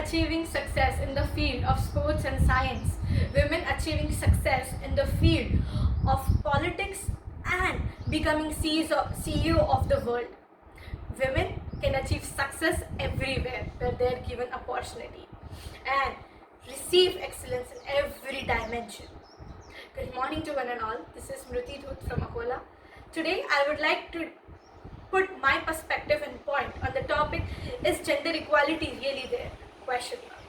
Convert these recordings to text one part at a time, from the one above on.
achieving success in the field of sports and science, women achieving success in the field of politics and becoming CEO of the world. Women can achieve success everywhere where they are given opportunity and receive excellence in every dimension. Good morning to one and all. This is Smriti Dhoot from Akola. Today I would like to put my perspective and point on the topic, is gender equality really there? Question mark.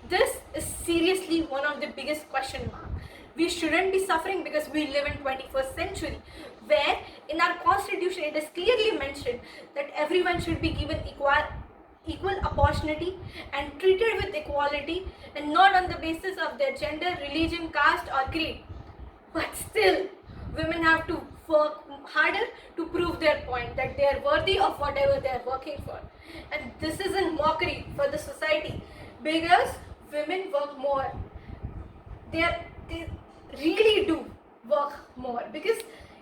This is seriously one of the biggest question mark. We shouldn't be suffering because we live in 21st century, where in our constitution it is clearly mentioned that everyone should be given equal opportunity and treated with equality, and not on the basis of their gender, religion, caste or creed. But still, women have to work harder to prove their point that they are worthy of whatever they are working for. And this is a mockery for the society because women work more. They really do work more because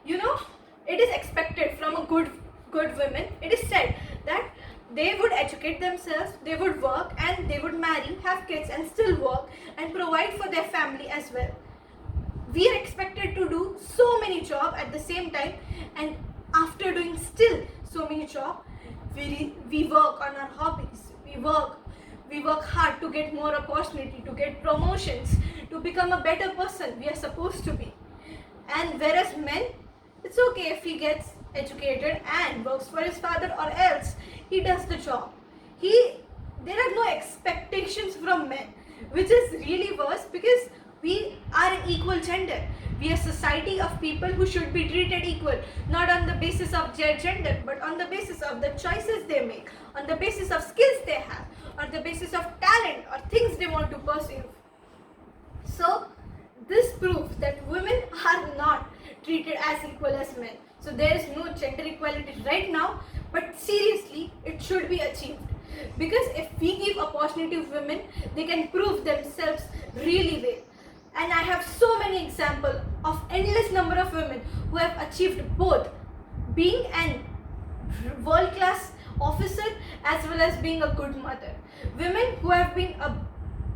it is expected from a good women. It is said that they would educate themselves, they would work and they would marry, have kids and still work and provide for their family as well. We are expected to do so many jobs at the same time, and after doing still so many jobs, we work on our hobbies. We work hard to get more opportunity, to get promotions, to become a better person we are supposed to be. And whereas men, it's okay if he gets educated and works for his father, or else he does the job. There are no expectations from men, which is really worse because we are an equal gender. We are a society of people who should be treated equal, not on the basis of their gender, but on the basis of the choices they make, on the basis of skills they have, on the basis of talent or things they want to pursue. So this proves that women are not treated as equal as men. So there is no gender equality right now, but seriously, it should be achieved. Because if we give opportunity to women, they can prove themselves really well. And I have so many examples of endless number of women who have achieved both being an world-class officer as well as being a good mother. Women who have been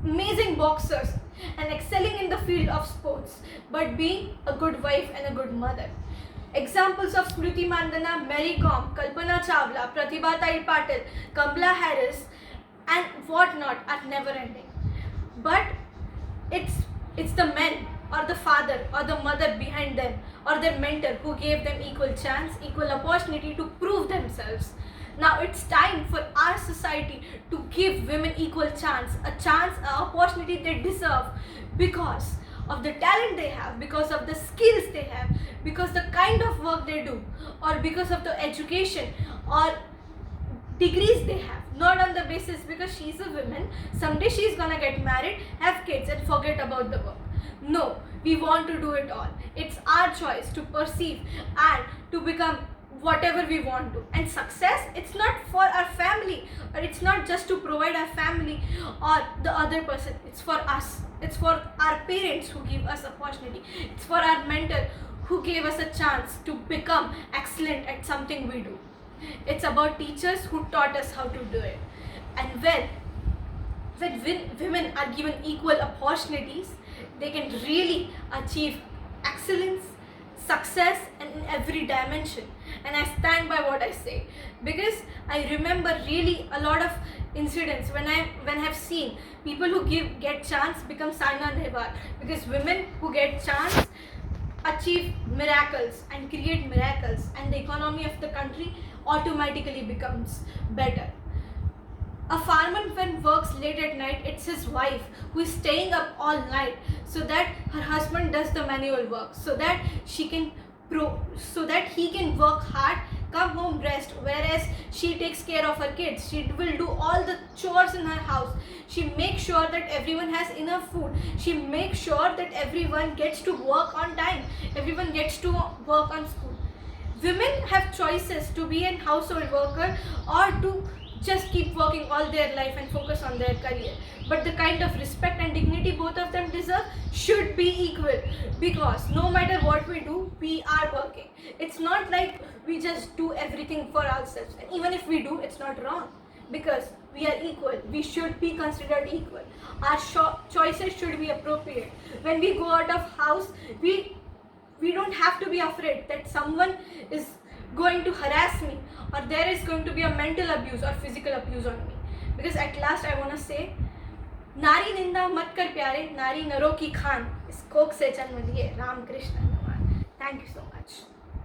amazing boxers and excelling in the field of sports, but being a good wife and a good mother. Examples of Smriti Mandhana, Mary Kom, Kalpana Chawla, Pratibha Tai Patil, Kamala Harris and whatnot are never ending. But it's the men or the father or the mother behind them or their mentor who gave them equal chance, equal opportunity to prove themselves. Now it's time for our society to give women equal chance, an opportunity they deserve because of the talent they have, because of the skills they have, because the kind of work they do, or because of the education or degrees they have. Not on the basis because she's a woman, someday she's gonna get married, have kids and forget about the work. No, we want to do it all. It's our choice to perceive and to become whatever we want to. And success, it's not for our family, or it's not just to provide our family or the other person. It's for us. It's for our parents who give us opportunity. It's for our mentor who gave us a chance to become excellent at something we do. It's about teachers who taught us how to do it. And when women are given equal opportunities, they can really achieve excellence, success in every dimension. And I stand by what I say because I remember really a lot of incidents when I have seen people who get chance become Saina Nehwal, because women who get chance achieve miracles and create miracles, and the economy of the country automatically becomes better. A fireman works late at night, it's his wife who is staying up all night so that her husband does the manual work, so that he can work hard, come home, rest, whereas she takes care of her kids. She will do all the chores in her house. She makes sure that everyone has enough food. She makes sure that everyone gets to work on time. Everyone gets to work on school. Women have choices to be a household worker or to just keep working all their life and focus on their career. But the kind of respect and dignity both of them deserve should be equal, because no matter what we do, we are working. It's not like we just do everything for ourselves. And even if we do, it's not wrong. because we are equal. We should be considered equal. Our choices should be appropriate. When we go out of house, we don't have to be afraid that someone is going to harass me or there is going to be a mental abuse or physical abuse on me. Because at last I want to say, नारी निंदा मत कर प्यारे, नारी नरों की खान, इस कोख से जन्म लिए Ramakrishna Hanuman. Thank you so much.